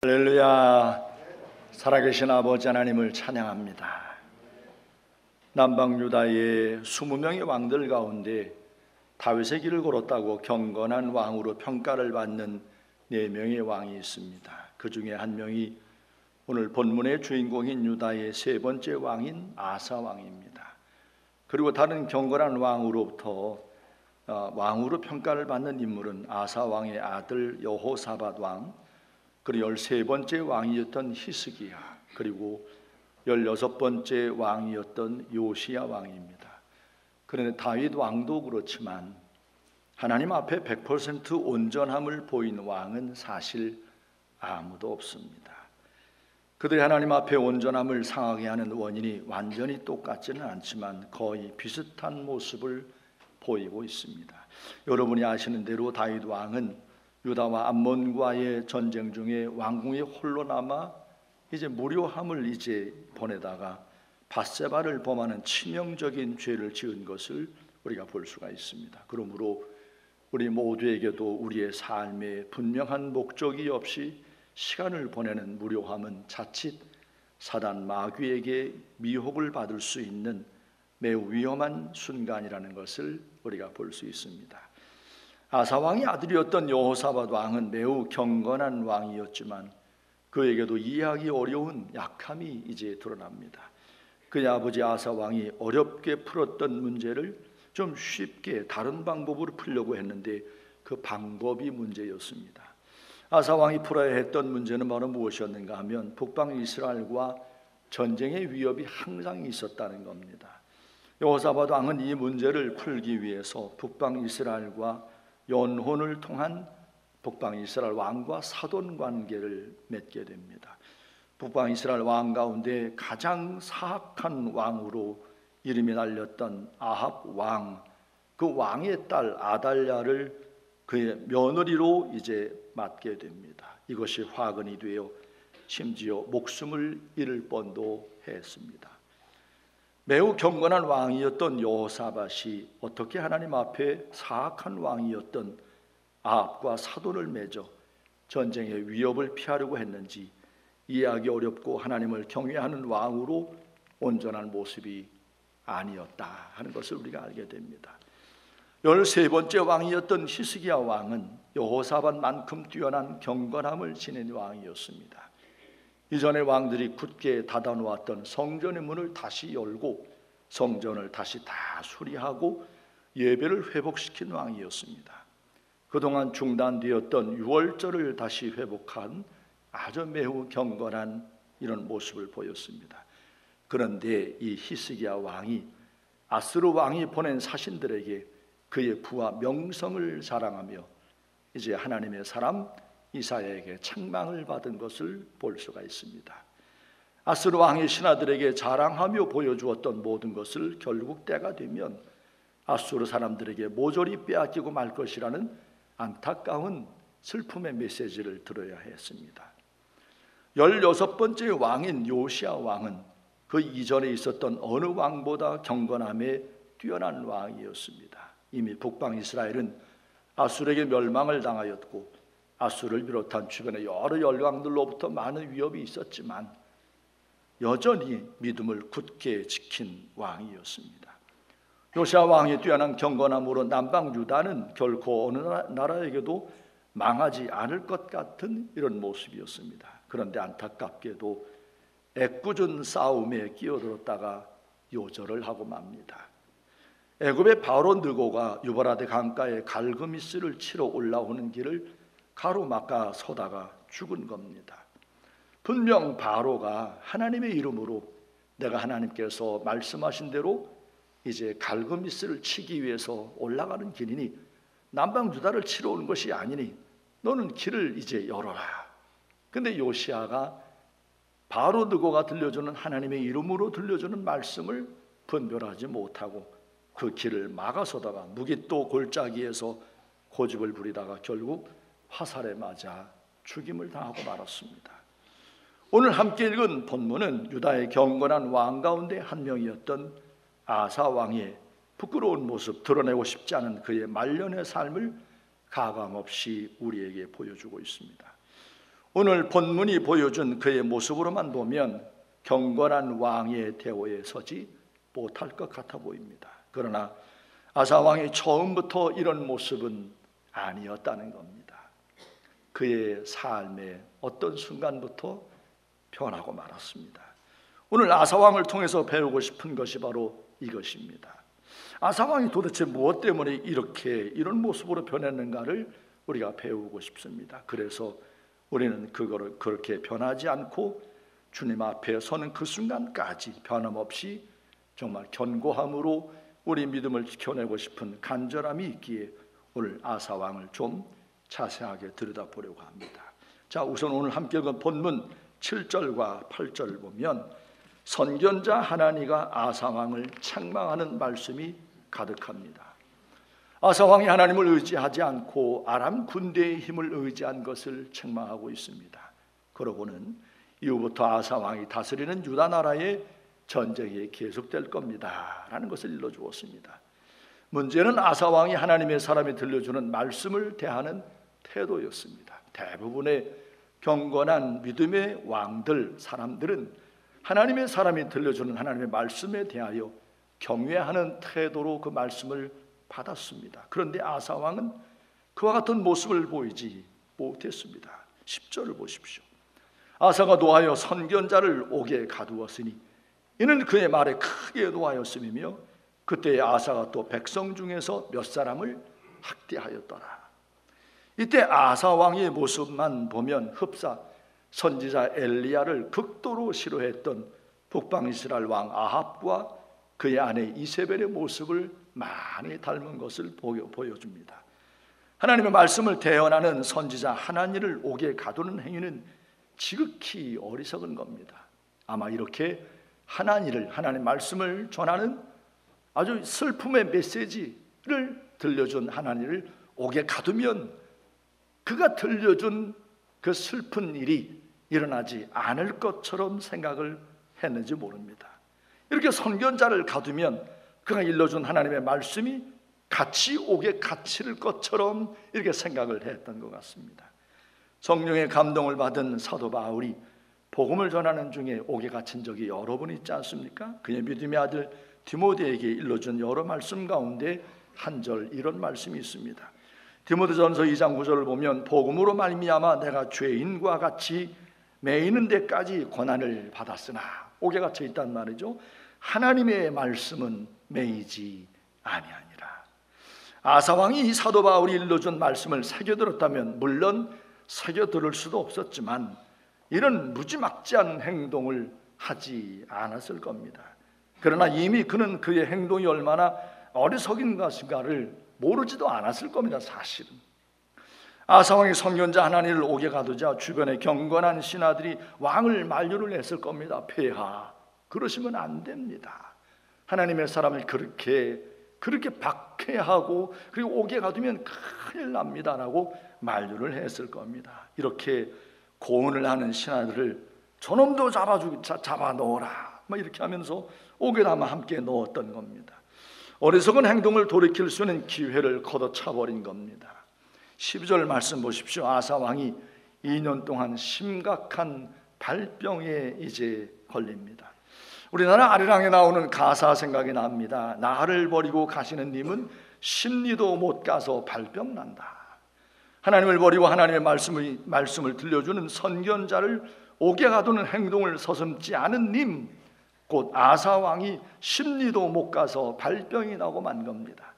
할렐루야. 살아계신 아버지 하나님을 찬양합니다. 남방 유다의 20명의 왕들 가운데 다윗의 길을 걸었다고 경건한 왕으로 평가를 받는 4명의 왕이 있습니다. 그 중에 한 명이 오늘 본문의 주인공인 유다의 세 번째 왕인 아사 왕입니다. 그리고 다른 경건한 왕으로부터 왕으로 평가를 받는 인물은 아사 왕의 아들 여호사밧 왕, 그리고 13번째 왕이었던 히스기야, 그리고 16번째 왕이었던 요시야 왕입니다. 그런데 다윗 왕도 그렇지만 하나님 앞에 100% 온전함을 보인 왕은 사실 아무도 없습니다. 그들이 하나님 앞에 온전함을 상하게 하는 원인이 완전히 똑같지는 않지만 거의 비슷한 모습을 보이고 있습니다. 여러분이 아시는 대로 다윗 왕은 유다와 암몬과의 전쟁 중에 왕궁에 홀로 남아 이제 무료함을 보내다가 밧세바를 범하는 치명적인 죄를 지은 것을 우리가 볼 수가 있습니다. 그러므로 우리 모두에게도 우리의 삶에 분명한 목적이 없이 시간을 보내는 무료함은 자칫 사단 마귀에게 미혹을 받을 수 있는 매우 위험한 순간이라는 것을 우리가 볼 수 있습니다. 아사 왕의 아들이었던 여호사밧 왕은 매우 경건한 왕이었지만 그에게도 이해하기 어려운 약함이 이제 드러납니다. 그의 아버지 아사 왕이 어렵게 풀었던 문제를 좀 쉽게 다른 방법으로 풀려고 했는데 그 방법이 문제였습니다. 아사 왕이 풀어야 했던 문제는 바로 무엇이었는가 하면 북방 이스라엘과 전쟁의 위협이 항상 있었다는 겁니다. 여호사밧 왕은 이 문제를 풀기 위해서 북방 이스라엘과 연혼을 통한 북방 이스라엘 왕과 사돈 관계를 맺게 됩니다. 북방 이스라엘 왕 가운데 가장 사악한 왕으로 이름이 날렸던 아합 왕, 그 왕의 딸 아달랴를 그의 며느리로 이제 맡게 됩니다. 이것이 화근이 되어 심지어 목숨을 잃을 뻔도 했습니다. 매우 경건한 왕이었던 여호사밧이 어떻게 하나님 앞에 사악한 왕이었던 아합과 사돈을 맺어 전쟁의 위협을 피하려고 했는지 이해하기 어렵고 하나님을 경외하는 왕으로 온전한 모습이 아니었다 하는 것을 우리가 알게 됩니다. 13번째 왕이었던 히스기야 왕은 여호사밧만큼 뛰어난 경건함을 지닌 왕이었습니다. 이전의 왕들이 굳게 닫아놓았던 성전의 문을 다시 열고 성전을 다시 다 수리하고 예배를 회복시킨 왕이었습니다. 그동안 중단되었던 유월절을 다시 회복한 아주 매우 경건한 이런 모습을 보였습니다. 그런데 이 히스기야 왕이 아스루 왕이 보낸 사신들에게 그의 부와 명성을 자랑하며 이제 하나님의 사람 이사야에게 책망을 받은 것을 볼 수가 있습니다. 아스루 왕의 신하들에게 자랑하며 보여주었던 모든 것을 결국 때가 되면 아수르 사람들에게 모조리 빼앗기고 말 것이라는 안타까운 슬픔의 메시지를 들어야 했습니다. 16번째 왕인 요시야 왕은 그 이전에 있었던 어느 왕보다 경건함에 뛰어난 왕이었습니다. 이미 북방 이스라엘은 아수르에게 멸망을 당하였고 아수르를 비롯한 주변의 여러 열강들로부터 많은 위협이 있었지만 여전히 믿음을 굳게 지킨 왕이었습니다. 요시야 왕이 뛰어난 경건함으로 남방 유다는 결코 어느 나라에게도 망하지 않을 것 같은 이런 모습이었습니다. 그런데 안타깝게도 애꿎은 싸움에 끼어들었다가 요절을 하고 맙니다. 애굽의 바로 느고가 유브라데 강가에 갈그미스를 치러 올라오는 길을 가로막아 서다가 죽은 겁니다. 분명 바로가 하나님의 이름으로 내가 하나님께서 말씀하신 대로 이제 갈그미스를 치기 위해서 올라가는 길이니 남방 유다를 치러 오는 것이 아니니 너는 길을 이제 열어라. 근데 요시야가 바로 느고가 들려주는 하나님의 이름으로 들려주는 말씀을 분별하지 못하고 그 길을 막아서다가 무기또 골짜기에서 고집을 부리다가 결국 화살에 맞아 죽임을 당하고 말았습니다. 오늘 함께 읽은 본문은 유다의 경건한 왕 가운데 한 명이었던 아사 왕의 부끄러운 모습, 드러내고 싶지 않은 그의 말년의 삶을 가감없이 우리에게 보여주고 있습니다. 오늘 본문이 보여준 그의 모습으로만 보면 경건한 왕의 대오에 서지 못할 것 같아 보입니다. 그러나 아사 왕이 처음부터 이런 모습은 아니었다는 겁니다. 그의 삶의 어떤 순간부터 변하고 말았습니다. 오늘 아사 왕을 통해서 배우고 싶은 것이 바로 이것입니다. 아사 왕이 도대체 무엇 때문에 이런 모습으로 변했는가를 우리가 배우고 싶습니다. 그래서 우리는 그거를 그렇게 변하지 않고 주님 앞에 서는 그 순간까지 변함없이 정말 견고함으로 우리 믿음을 지켜내고 싶은 간절함이 있기에 오늘 아사 왕을 좀 자세하게 들여다보려고 합니다. 자, 우선 오늘 함께 읽은 본문 7절과 8절 보면 선견자 하나니가 아사 왕을 책망하는 말씀이 가득합니다. 아사 왕이 하나님을 의지하지 않고 아람 군대의 힘을 의지한 것을 책망하고 있습니다. 그러고는 이후부터 아사 왕이 다스리는 유다 나라의 전쟁이 계속될 겁니다 라는 것을 일러주었습니다. 문제는 아사 왕이 하나님의 사람이 들려주는 말씀을 대하는 태도였습니다. 대부분의 경건한 믿음의 왕들, 사람들은 하나님의 사람이 들려주는 하나님의 말씀에 대하여 경외하는 태도로 그 말씀을 받았습니다. 그런데 아사 왕은 그와 같은 모습을 보이지 못했습니다. 10절을 보십시오. 아사가 노하여 선견자를 옥에 가두었으니 이는 그의 말에 크게 노하였음이며 그때 아사가 또 백성 중에서 몇 사람을 학대하였더라. 이때 아사 왕의 모습만 보면 흡사 선지자 엘리야를 극도로 싫어했던 북방 이스라엘 왕 아합과 그의 아내 이세벨의 모습을 많이 닮은 것을 보여줍니다. 하나님의 말씀을 대언하는 선지자 하나니를 옥에 가두는 행위는 지극히 어리석은 겁니다. 아마 이렇게 하나니를, 하나님의 말씀을 전하는 아주 슬픔의 메시지를 들려준 하나니를 옥에 가두면 그가 들려준 그 슬픈 일이 일어나지 않을 것처럼 생각을 했는지 모릅니다. 이렇게 선견자를 가두면 그가 일러준 하나님의 말씀이 같이 옥에 갇힐 것처럼 이렇게 생각을 했던 것 같습니다. 성령의 감동을 받은 사도 바울이 복음을 전하는 중에 옥에 갇힌 적이 여러 번 있지 않습니까? 그의 믿음의 아들 디모데에게 일러준 여러 말씀 가운데 한 절 이런 말씀이 있습니다. 디모데전서 2장 9절을 보면 복음으로 말미암아 내가 죄인과 같이 매이는 데까지 고난을 받았으나, 옥에 갇혀 있단 말이죠. 하나님의 말씀은 매이지 아니하니라. 아사왕이 이 사도 바울이 일러준 말씀을 새겨들었다면 물론 새겨들을 수도 없었지만 이런 무지막지한 행동을 하지 않았을 겁니다. 그러나 이미 그는 그의 행동이 얼마나 어리석인 것인가를 모르지도 않았을 겁니다. 사실은 아사왕이 선견자 하나니를 옥에 가두자 주변의 경건한 신하들이 왕을 만류를 했을 겁니다. 폐하, 그러시면 안 됩니다. 하나님의 사람을 그렇게 박해하고 그리고 옥에 가두면 큰일 납니다라고 만류를 했을 겁니다. 이렇게 고언을 하는 신하들을 저놈도 잡아 넣어라 이렇게 하면서 옥에다 함께 넣었던 겁니다. 어리석은 행동을 돌이킬 수 있는 기회를 걷어차버린 겁니다. 12절 말씀 보십시오. 아사 왕이 2년 동안 심각한 발병에 이제 걸립니다. 우리나라 아리랑에 나오는 가사 생각이 납니다. 나를 버리고 가시는 님은 십리도 못 가서 발병 난다. 하나님을 버리고 하나님의 말씀을 들려주는 선견자를 옥에 가두는 행동을 서슴지 않은 님, 곧 아사 왕이 십리도 못 가서 발병이 나고 만 겁니다.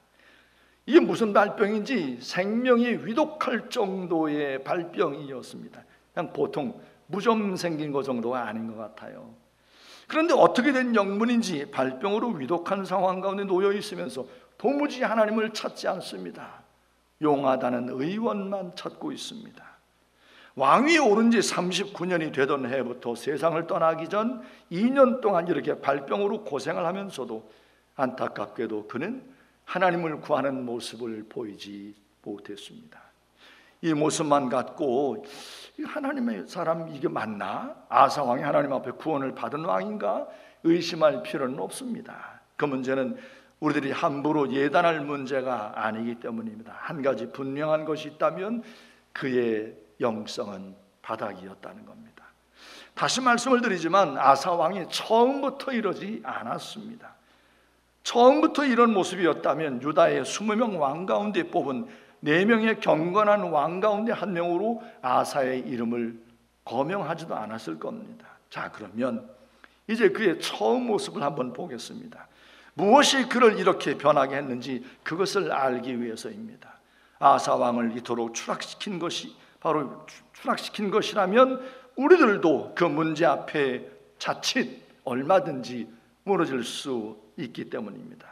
이게 무슨 발병인지 생명이 위독할 정도의 발병이었습니다. 그냥 보통 무좀 생긴 것 정도가 아닌 것 같아요. 그런데 어떻게 된 영문인지 발병으로 위독한 상황 가운데 놓여 있으면서 도무지 하나님을 찾지 않습니다. 용하다는 의원만 찾고 있습니다. 왕위에 오른 지 39년이 되던 해부터 세상을 떠나기 전 2년 동안 이렇게 발병으로 고생을 하면서도 안타깝게도 그는 하나님을 구하는 모습을 보이지 못했습니다. 이 모습만 갖고 하나님의 사람 이게 맞나? 아사 왕이 하나님 앞에 구원을 받은 왕인가? 의심할 필요는 없습니다. 그 문제는 우리들이 함부로 예단할 문제가 아니기 때문입니다. 한 가지 분명한 것이 있다면 그의 영성은 바닥이었다는 겁니다. 다시 말씀을 드리지만 아사 왕이 처음부터 이러지 않았습니다. 처음부터 이런 모습이었다면 유다의 20명 왕 가운데 뽑은 4명의 경건한 왕 가운데 한 명으로 아사의 이름을 거명하지도 않았을 겁니다. 자, 그러면 이제 그의 처음 모습을 한번 보겠습니다. 무엇이 그를 이렇게 변하게 했는지 그것을 알기 위해서입니다. 아사 왕을 이토록 추락시킨 것이 바로 추락시킨 것이라면 우리들도 그 문제 앞에 자칫 얼마든지 무너질 수 있기 때문입니다.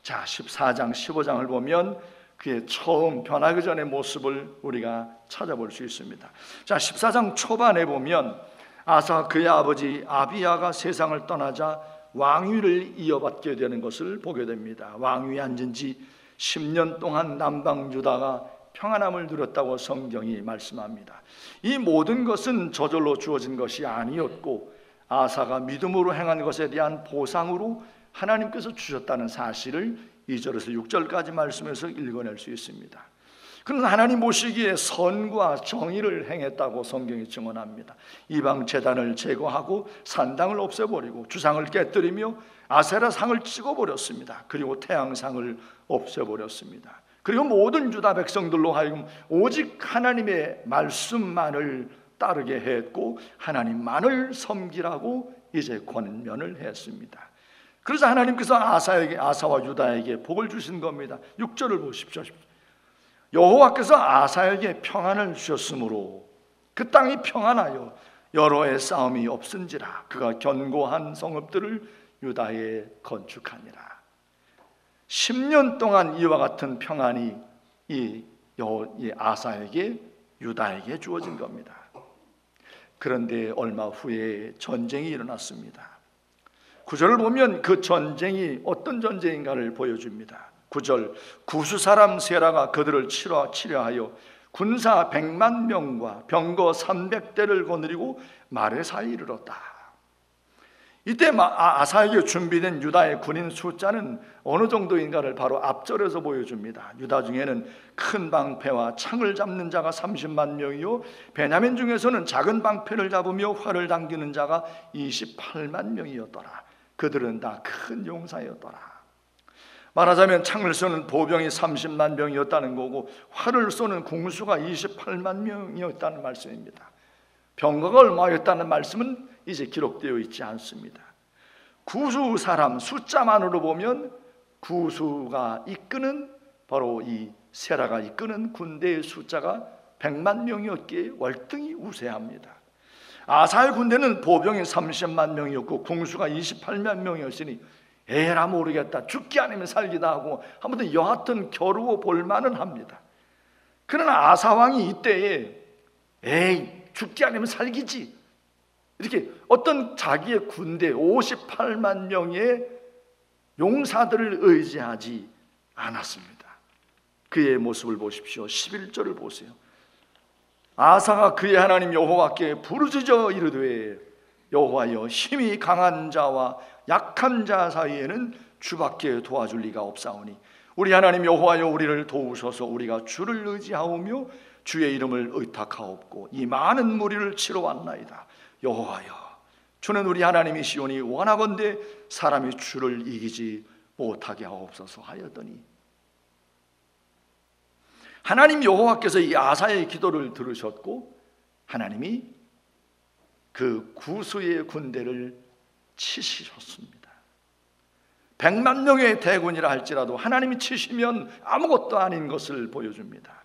자, 14장 15장을 보면 그의 처음 변하기 전의 모습을 우리가 찾아볼 수 있습니다. 자, 14장 초반에 보면 아사 그의 아버지 아비야가 세상을 떠나자 왕위를 이어받게 되는 것을 보게 됩니다. 왕위에 앉은 지 10년 동안 남방 유다가 평안함을 누렸다고 성경이 말씀합니다. 이 모든 것은 저절로 주어진 것이 아니었고 아사가 믿음으로 행한 것에 대한 보상으로 하나님께서 주셨다는 사실을 2절에서 6절까지 말씀에서 읽어낼 수 있습니다. 그는 하나님 보시기에 선과 정의를 행했다고 성경이 증언합니다. 이방 제단을 제거하고 산당을 없애버리고 주상을 깨뜨리며 아세라 상을 찍어버렸습니다. 그리고 태양상을 없애버렸습니다. 그리고 모든 유다 백성들로 하여금 오직 하나님의 말씀만을 따르게 했고 하나님만을 섬기라고 이제 권면을 했습니다. 그래서 하나님께서 아사와 유다에게 복을 주신 겁니다. 6절을 보십시오. 여호와께서 아사에게 평안을 주셨으므로 그 땅이 평안하여 여러 해 싸움이 없은지라 그가 견고한 성읍들을 유다에 건축하니라. 10년 동안 이와 같은 평안이 이 아사에게 유다에게 주어진 겁니다. 그런데 얼마 후에 전쟁이 일어났습니다. 9절을 보면 그 전쟁이 어떤 전쟁인가를 보여줍니다. 9절, 구수 사람 세라가 그들을 치려하여 군사 100만 명과 병거 300대를 거느리고 마레사에 이르렀다. 이때 아사에게 준비된 유다의 군인 숫자는 어느 정도인가를 바로 앞절에서 보여줍니다. 유다 중에는 큰 방패와 창을 잡는 자가 30만 명이요 베냐민 중에서는 작은 방패를 잡으며 활을 당기는 자가 28만 명이었더라. 그들은 다 큰 용사였더라. 말하자면 창을 쏘는 보병이 30만 명이었다는 거고 활을 쏘는 궁수가 28만 명이었다는 말씀입니다. 병거가 얼마였다는 말씀은 이제 기록되어 있지 않습니다. 구수 사람 숫자만으로 보면 구수가 이끄는 바로 이 세라가 이끄는 군대의 숫자가 100만 명이었기에 월등히 우세합니다. 아사의 군대는 보병이 30만 명이었고 궁수가 28만 명이었으니 에라 모르겠다 죽기 아니면 살기다 하고 아무튼 여하튼 겨루어 볼만은 합니다. 그러나 아사왕이 이때에 에이 죽기 아니면 살기지 이렇게 어떤 자기의 군대 58만 명의 용사들을 의지하지 않았습니다. 그의 모습을 보십시오. 11절을 보세요. 아사가 그의 하나님 여호와께 부르짖어 이르되 여호와여 힘이 강한 자와 약한 자 사이에는 주밖에 도와줄 리가 없사오니 우리 하나님 여호와여 우리를 도우소서. 우리가 주를 의지하오며 주의 이름을 의탁하옵고 이 많은 무리를 치러 왔나이다. 여호와여 주는 우리 하나님이시오니 원하건대 사람이 주를 이기지 못하게 하옵소서 하였더니 하나님 여호와께서 이 아사의 기도를 들으셨고 하나님이 그 구수의 군대를 치시셨습니다. 100만 명의 대군이라 할지라도 하나님이 치시면 아무것도 아닌 것을 보여줍니다.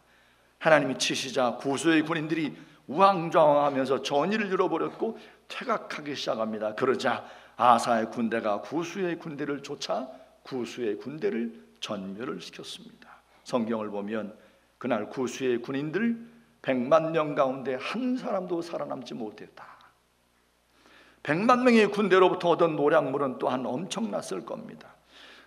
하나님이 치시자 구수의 군인들이 우왕좌왕하면서 전의를 잃어버렸고 퇴각하기 시작합니다. 그러자 아사의 군대가 구수의 군대를 쫓아 구수의 군대를 전멸을 시켰습니다. 성경을 보면 그날 구수의 군인들 100만 명 가운데 한 사람도 살아남지 못했다. 100만 명의 군대로부터 얻은 노량물은 또한 엄청났을 겁니다.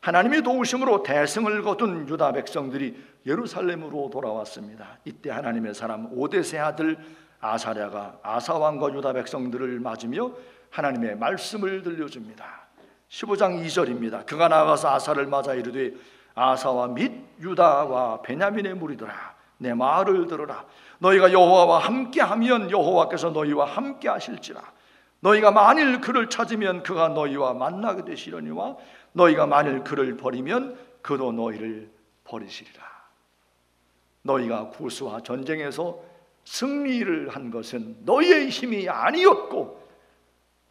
하나님의 도우심으로 대승을 거둔 유다 백성들이 예루살렘으로 돌아왔습니다. 이때 하나님의 사람 오데세 아들 아사랴가 아사왕과 유다 백성들을 맞으며 하나님의 말씀을 들려줍니다. 15장 2절입니다. 그가 나아가서 아사를 맞아 이르되 아사와 및 유다와 베냐민의 무리들아 내 말을 들으라. 너희가 여호와와 함께하면 여호와께서 너희와 함께하실지라. 너희가 만일 그를 찾으면 그가 너희와 만나게 되시려니와 너희가 만일 그를 버리면 그도 너희를 버리시리라. 너희가 구스와 전쟁에서 승리를 한 것은 너희의 힘이 아니었고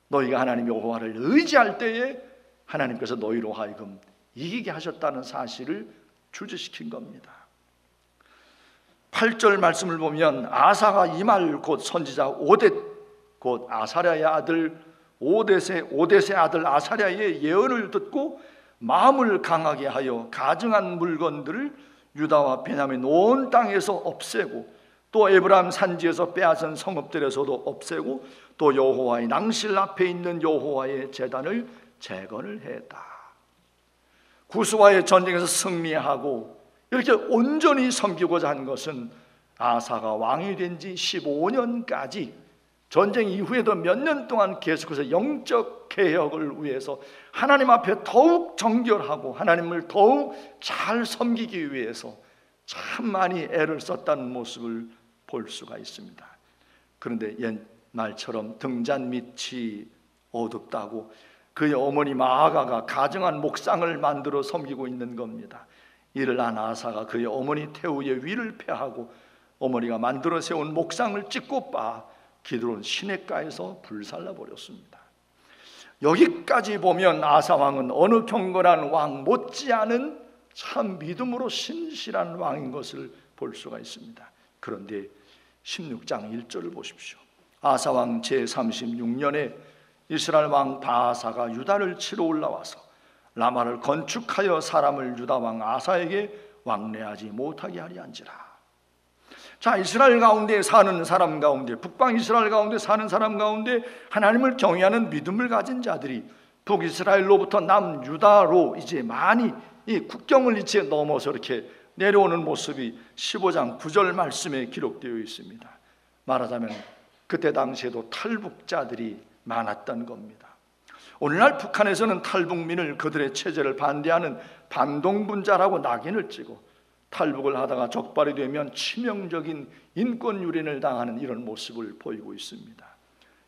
너희가 하나님 여호와를 의지할 때에 하나님께서 너희로 하여금 이기게 하셨다는 사실을 주지시킨 겁니다. 8절 말씀을 보면 아사가 이 말 곧 선지자 오뎃 곧 아사랴의 아들 오뎃의 아들 아사랴의 예언을 듣고 마음을 강하게 하여 가증한 물건들을 유다와 베냐민 온 땅에서 없애고 또 에브라임 산지에서 빼앗은 성읍들에서도 없애고 또 여호와의 낭실 앞에 있는 여호와의 제단을 재건을 했다. 구스와의 전쟁에서 승리하고 이렇게 온전히 섬기고자 한 것은 아사가 왕이 된 지 15년까지 전쟁 이후에도 몇 년 동안 계속해서 영적 개혁을 위해서 하나님 앞에 더욱 정결하고 하나님을 더욱 잘 섬기기 위해서 참 많이 애를 썼다는 모습을 볼 수가 있습니다. 그런데 옛말처럼 등잔 밑이 어둡다고 그의 어머니 마아가가 가증한 목상을 만들어 섬기고 있는 겁니다. 이를 안 아사가 그의 어머니 태우의 위를 패하고 어머니가 만들어 세운 목상을 찍고 빠 기드론 시냇가에서 불살라 버렸습니다. 여기까지 보면 아사 왕은 어느 경건한 왕 못지않은 참 믿음으로 신실한 왕인 것을 볼 수가 있습니다. 그런데 16장 1절을 보십시오. 아사 왕 제36년에 이스라엘 왕 바아사가 유다를 치러 올라와서 라마를 건축하여 사람을 유다 왕 아사에게 왕래하지 못하게 하리 한지라. 자, 이스라엘 가운데 사는 사람 가운데, 북방 이스라엘 가운데 사는 사람 가운데 하나님을 경외하는 믿음을 가진 자들이 북이스라엘로부터 남유다로 이제 많이 이 국경을 이제 넘어서 이렇게 내려오는 모습이 15장 9절 말씀에 기록되어 있습니다. 말하자면 그때 당시에도 탈북자들이 많았던 겁니다. 오늘날 북한에서는 탈북민을 그들의 체제를 반대하는 반동분자라고 낙인을 찍고 탈북을 하다가 적발이 되면 치명적인 인권 유린을 당하는 이런 모습을 보이고 있습니다.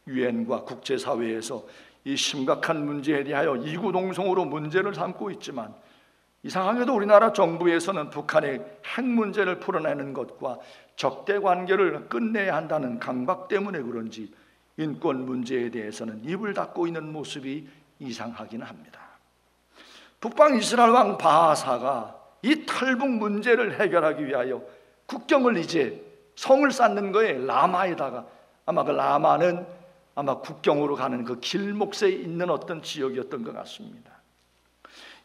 유엔과 국제사회에서 이 심각한 문제에 대하여 이구동성으로 문제를 삼고 있지만 이상하게도 우리나라 정부에서는 북한의 핵 문제를 풀어내는 것과 적대 관계를 끝내야 한다는 강박 때문에 그런지 인권 문제에 대해서는 입을 닫고 있는 모습이 이상하긴 합니다. 북방 이스라엘 왕 바하사가 이 탈북 문제를 해결하기 위하여 국경을 이제 성을 쌓는 거에 라마에다가 아마 그 라마는 아마 국경으로 가는 그 길목에 있는 어떤 지역이었던 것 같습니다.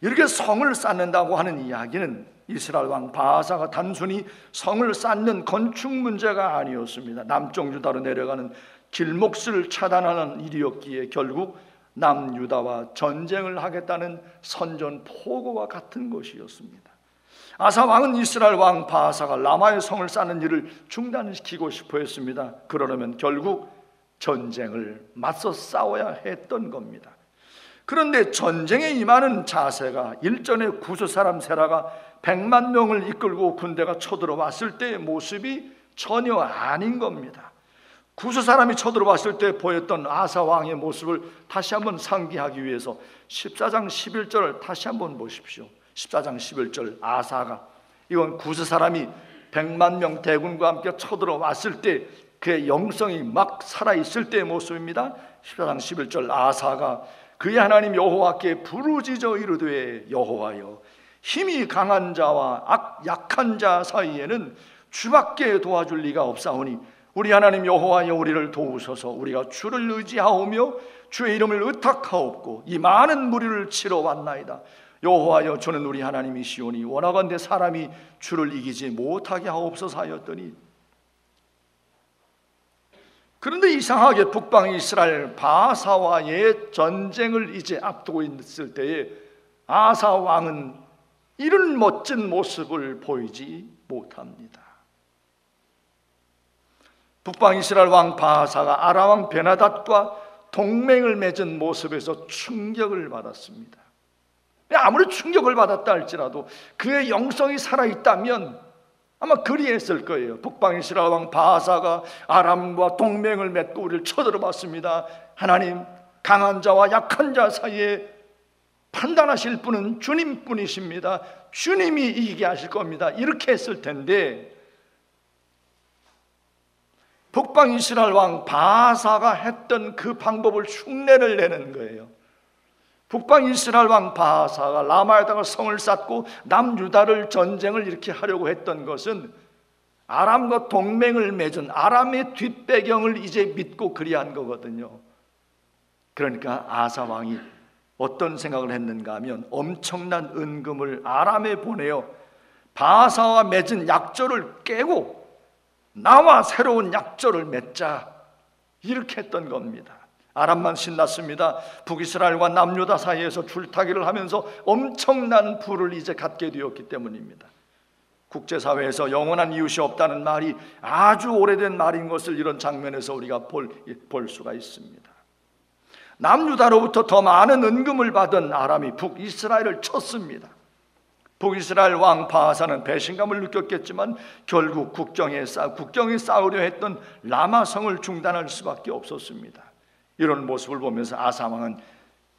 이렇게 성을 쌓는다고 하는 이야기는 이스라엘 왕 바하사가 단순히 성을 쌓는 건축 문제가 아니었습니다. 남쪽 유다로 내려가는 길목을 차단하는 일이었기에 결국 남유다와 전쟁을 하겠다는 선전포고와 같은 것이었습니다. 아사 왕은 이스라엘 왕 바하사가 라마의 성을 쌓는 일을 중단시키고 싶어 했습니다. 그러려면 결국 전쟁을 맞서 싸워야 했던 겁니다. 그런데 전쟁에 임하는 자세가 일전에 구스 사람 세라가 100만 명을 이끌고 군대가 쳐들어왔을 때의 모습이 전혀 아닌 겁니다. 구스 사람이 쳐들어왔을 때 보였던 아사 왕의 모습을 다시 한번 상기하기 위해서 14장 11절을 다시 한번 보십시오. 14장 11절 아사가 이건 구스 사람이 100만 명 대군과 함께 쳐들어왔을 때 그의 영성이 막 살아있을 때의 모습입니다. 14장 11절 아사가 그의 하나님 여호와께 부르짖어 이르되 여호와여 힘이 강한 자와 약한 자 사이에는 주밖에 도와줄 리가 없사오니 우리 하나님 여호와여 우리를 도우소서. 우리가 주를 의지하오며 주의 이름을 의탁하옵고 이 많은 무리를 치러 왔나이다. 여호와여 주는 우리 하나님이시오니 원하건대 사람이 주를 이기지 못하게 하옵소서 하였더니, 그런데 이상하게 북방 이스라엘 바하사와의 전쟁을 이제 앞두고 있을 때에 아사 왕은 이런 멋진 모습을 보이지 못합니다. 북방 이스라엘 왕 바하사가 아람 왕 베나닷과 동맹을 맺은 모습에서 충격을 받았습니다. 아무리 충격을 받았다 할지라도 그의 영성이 살아있다면 아마 그리했을 거예요. 북방 이스라엘 왕 바하사가 아람과 동맹을 맺고 우리를 쳐들어봤습니다. 하나님, 강한 자와 약한 자 사이에 판단하실 분은 주님뿐이십니다. 주님이 이기게 하실 겁니다. 이렇게 했을 텐데, 북방 이스라엘 왕 바하사가 했던 그 방법을 흉내를 내는 거예요. 북방 이스라엘 왕 바하사가 라마에다가 성을 쌓고 남유다를 전쟁을 이렇게 하려고 했던 것은 아람과 동맹을 맺은 아람의 뒷배경을 이제 믿고 그리한 거거든요. 그러니까 아사 왕이 어떤 생각을 했는가 하면 엄청난 은금을 아람에 보내어 바하사와 맺은 약조를 깨고 나와 새로운 약조를 맺자, 이렇게 했던 겁니다. 아람만 신났습니다. 북이스라엘과 남유다 사이에서 줄타기를 하면서 엄청난 부를 이제 갖게 되었기 때문입니다. 국제사회에서 영원한 이웃이 없다는 말이 아주 오래된 말인 것을 이런 장면에서 우리가 볼 수가 있습니다. 남유다로부터 더 많은 은금을 받은 아람이 북이스라엘을 쳤습니다. 북이스라엘 왕 바하사는 배신감을 느꼈겠지만 결국 국경에 싸우려 했던 라마성을 중단할 수밖에 없었습니다. 이런 모습을 보면서 아사 왕은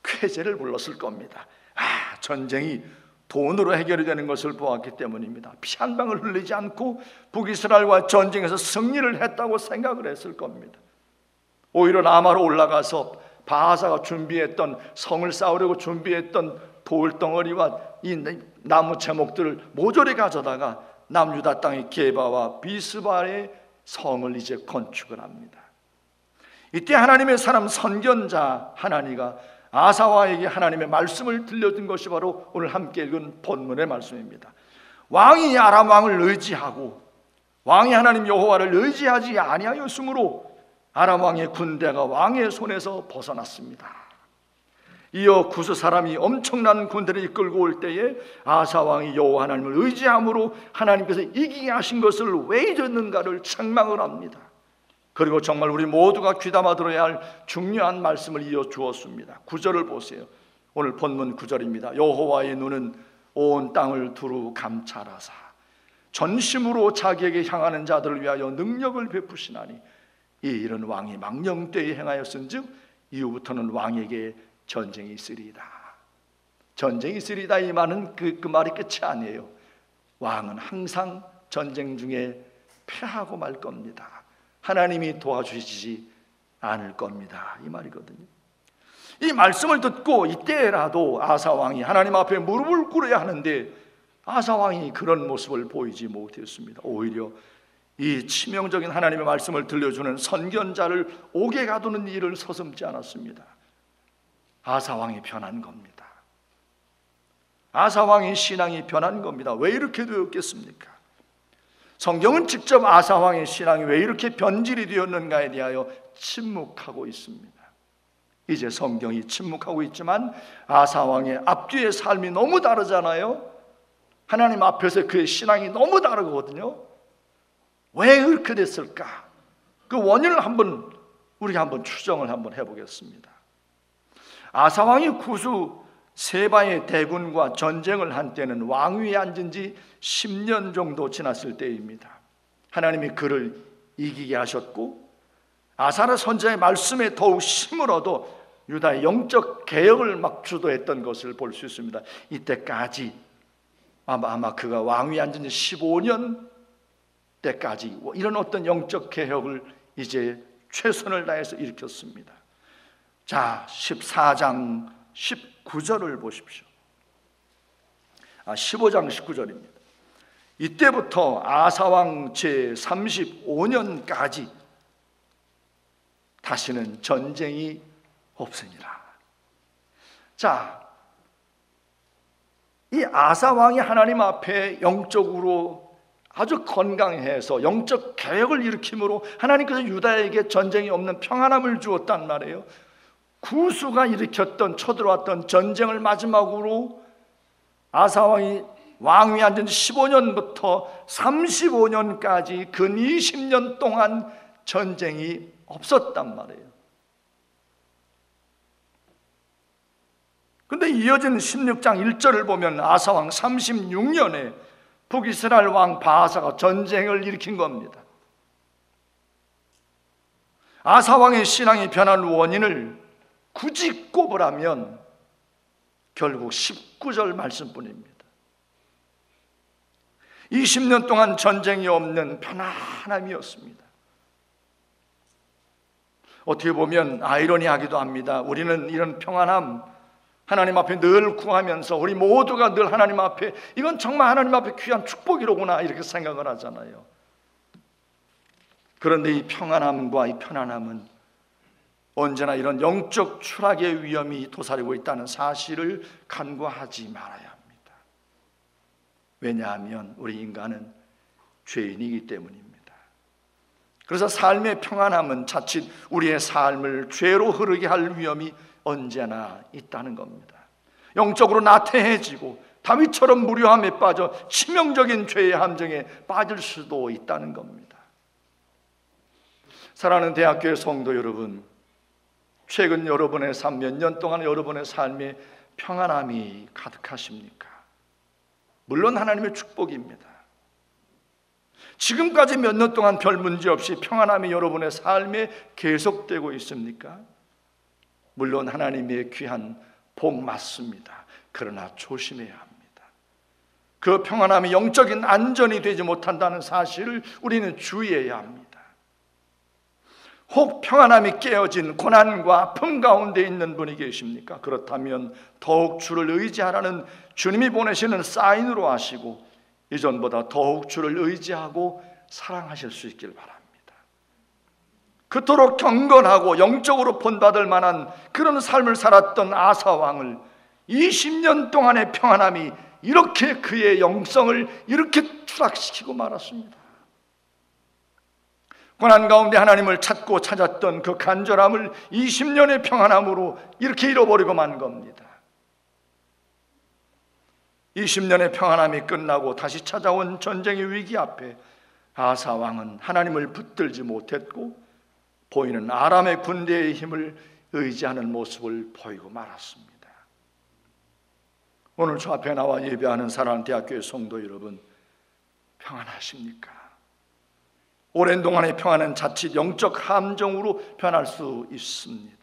쾌재를 불렀을 겁니다. 전쟁이 돈으로 해결이 되는 것을 보았기 때문입니다. 피 한 방울 흘리지 않고 북이스라엘과 전쟁에서 승리를 했다고 생각을 했을 겁니다. 오히려 라마로 올라가서 바하사가 준비했던, 성을 쌓으려고 준비했던 돌덩어리와 이 나무 제목들을 모조리 가져다가 남유다 땅의 게바와 비스바의 성을 이제 건축을 합니다. 이때 하나님의 사람 선견자 하나니가 아사와에게 하나님의 말씀을 들려준 것이 바로 오늘 함께 읽은 본문의 말씀입니다. 왕이 아람 왕을 의지하고 왕이 하나님 여호와를 의지하지 아니하였으므로 아람 왕의 군대가 왕의 손에서 벗어났습니다. 이어 구스 사람이 엄청난 군대를 이끌고 올 때에 아사 왕이 여호와 하나님을 의지함으로 하나님께서 이기게 하신 것을 왜 잊었는가를 책망을 합니다. 그리고 정말 우리 모두가 귀담아 들어야 할 중요한 말씀을 이어 주었습니다. 9절을 보세요. 오늘 본문 9절입니다. 여호와의 눈은 온 땅을 두루 감찰하사 전심으로 자기에게 향하는 자들을 위하여 능력을 베푸시나니 이 일은 왕이 망령 때에 행하였은즉 이후부터는 왕에게 전쟁이 있으리이다. 전쟁이 있으리이다, 이 말은 그 말이 끝이 아니에요. 왕은 항상 전쟁 중에 패하고 말 겁니다. 하나님이 도와주시지 않을 겁니다, 이 말이거든요. 이 말씀을 듣고 이때라도 아사 왕이 하나님 앞에 무릎을 꿇어야 하는데 아사 왕이 그런 모습을 보이지 못했습니다. 오히려 이 치명적인 하나님의 말씀을 들려주는 선견자를 옥에 가두는 일을 서슴지 않았습니다. 아사 왕이 변한 겁니다. 아사 왕의 신앙이 변한 겁니다. 왜 이렇게 되었겠습니까? 성경은 직접 아사 왕의 신앙이 왜 이렇게 변질이 되었는가에 대하여 침묵하고 있습니다. 이제 성경이 침묵하고 있지만 아사 왕의 앞뒤의 삶이 너무 다르잖아요. 하나님 앞에서 그의 신앙이 너무 다르거든요. 왜 그렇게 됐을까? 그 원인을 우리가 한번 추정을 해보겠습니다. 아사 왕이 구수 세바의 대군과 전쟁을 한 때는 왕위에 앉은 지 10년 정도 지났을 때입니다. 하나님이 그를 이기게 하셨고 아사랴 선지자의 말씀에 더욱 힘을 얻어 유다의 영적 개혁을 막 주도했던 것을 볼 수 있습니다. 이때까지 아마 그가 왕위에 앉은 지 15년 때까지 이런 어떤 영적 개혁을 이제 최선을 다해서 일으켰습니다. 자, 14장 19절을 보십시오. 15장 19절입니다. 이때부터 아사왕 제35년까지 다시는 전쟁이 없으니라. 자, 이 아사왕이 하나님 앞에 영적으로 아주 건강해서 영적 개혁을 일으킴으로 하나님께서 유다에게 전쟁이 없는 평안함을 주었단 말이에요. 구수가 일으켰던 쳐들어왔던 전쟁을 마지막으로 아사왕이 왕위에 앉은 15년부터 35년까지 근 20년 동안 전쟁이 없었단 말이에요. 그런데 이어진 16장 1절을 보면 아사왕 36년에 북이스라엘 왕 바하사가 전쟁을 일으킨 겁니다. 아사 왕의 신앙이 변한 원인을 굳이 꼽으라면 결국 19절 말씀뿐입니다. 20년 동안 전쟁이 없는 편안함이었습니다. 어떻게 보면 아이러니하기도 합니다. 우리는 이런 평안함 하나님 앞에 늘 구하면서 우리 모두가 늘 하나님 앞에 이건 정말 하나님 앞에 귀한 축복이로구나 이렇게 생각을 하잖아요. 그런데 이 평안함과 이 편안함은 언제나 이런 영적 추락의 위험이 도사리고 있다는 사실을 간과하지 말아야 합니다. 왜냐하면 우리 인간은 죄인이기 때문입니다. 그래서 삶의 평안함은 자칫 우리의 삶을 죄로 흐르게 할 위험이 언제나 있다는 겁니다. 영적으로 나태해지고 다윗처럼 무료함에 빠져 치명적인 죄의 함정에 빠질 수도 있다는 겁니다. 사랑하는 대학교의 성도 여러분, 최근 여러분의 삶, 몇 년 동안 여러분의 삶에 평안함이 가득하십니까? 물론 하나님의 축복입니다. 지금까지 몇 년 동안 별 문제 없이 평안함이 여러분의 삶에 계속되고 있습니까? 물론 하나님의 귀한 복 맞습니다. 그러나 조심해야 합니다. 그 평안함이 영적인 안전이 되지 못한다는 사실을 우리는 주의해야 합니다. 혹 평안함이 깨어진 고난과 아픔 가운데 있는 분이 계십니까? 그렇다면 더욱 주를 의지하라는 주님이 보내시는 사인으로 하시고 이전보다 더욱 주를 의지하고 사랑하실 수 있길 바랍니다. 그토록 경건하고 영적으로 본받을 만한 그런 삶을 살았던 아사 왕을 20년 동안의 평안함이 이렇게 그의 영성을 이렇게 추락시키고 말았습니다. 고난 가운데 하나님을 찾고 찾았던 그 간절함을 20년의 평안함으로 이렇게 잃어버리고 만 겁니다. 20년의 평안함이 끝나고 다시 찾아온 전쟁의 위기 앞에 아사 왕은 하나님을 붙들지 못했고 보이는 아람의 군대의 힘을 의지하는 모습을 보이고 말았습니다. 오늘 저 앞에 나와 예배하는 사랑하는 대학교의 성도 여러분, 평안하십니까? 오랜 동안의 평안은 자칫 영적 함정으로 변할 수 있습니다.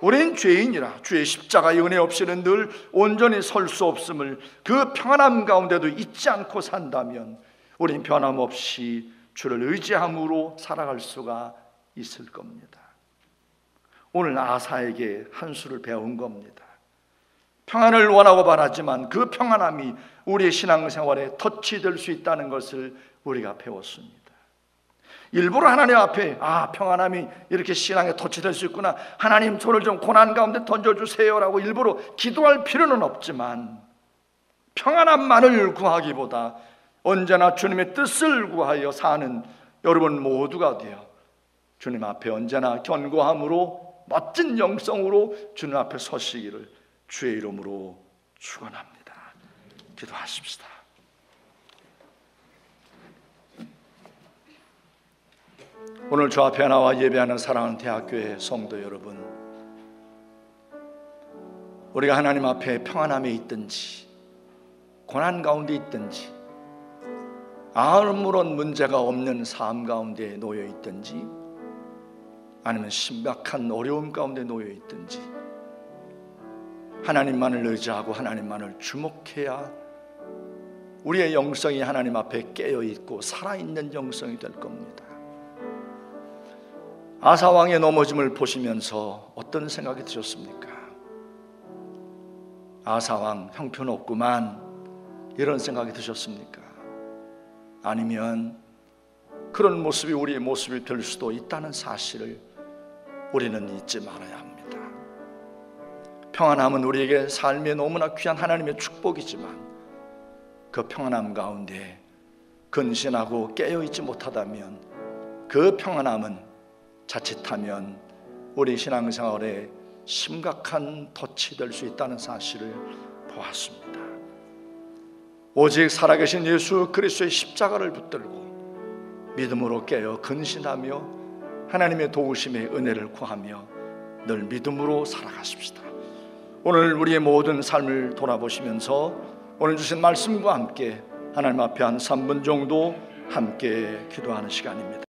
우린 죄인이라 주의 십자가의 은혜 없이는 늘 온전히 설 수 없음을 그 평안함 가운데도 잊지 않고 산다면 우린 변함없이 주를 의지함으로 살아갈 수가 있을 겁니다. 오늘 아사에게 한 수를 배운 겁니다. 평안을 원하고 바라지만 그 평안함이 우리의 신앙생활에 터치될 수 있다는 것을 우리가 배웠습니다. 일부러 하나님 앞에 평안함이 이렇게 신앙에 터치될 수 있구나, 하나님 저를 좀 고난 가운데 던져주세요 라고 일부러 기도할 필요는 없지만 평안함만을 구하기보다 언제나 주님의 뜻을 구하여 사는 여러분 모두가 되어 주님 앞에 언제나 견고함으로 멋진 영성으로 주님 앞에 서시기를 주의 이름으로 축원합니다. 기도하십시다. 오늘 저 앞에 나와 예배하는 사랑하는 대학교의 성도 여러분, 우리가 하나님 앞에 평안함에 있든지 고난 가운데 있든지 아무런 문제가 없는 삶 가운데 놓여 있든지 아니면 심각한 어려움 가운데 놓여 있든지 하나님만을 의지하고 하나님만을 주목해야 우리의 영성이 하나님 앞에 깨어있고 살아있는 영성이 될 겁니다. 아사왕의 넘어짐을 보시면서 어떤 생각이 드셨습니까? 아사왕 형편없구만 이런 생각이 드셨습니까? 아니면 그런 모습이 우리의 모습이 될 수도 있다는 사실을 우리는 잊지 말아야 합니다. 평안함은 우리에게 삶에 너무나 귀한 하나님의 축복이지만 그 평안함 가운데 근신하고 깨어있지 못하다면 그 평안함은 자칫하면 우리 신앙생활에 심각한 덫이 될 수 있다는 사실을 보았습니다. 오직 살아계신 예수 그리스도의 십자가를 붙들고 믿음으로 깨어 근신하며 하나님의 도우심의 은혜를 구하며 늘 믿음으로 살아가십시다. 오늘 우리의 모든 삶을 돌아보시면서 오늘 주신 말씀과 함께 하나님 앞에 한 3분 정도 함께 기도하는 시간입니다.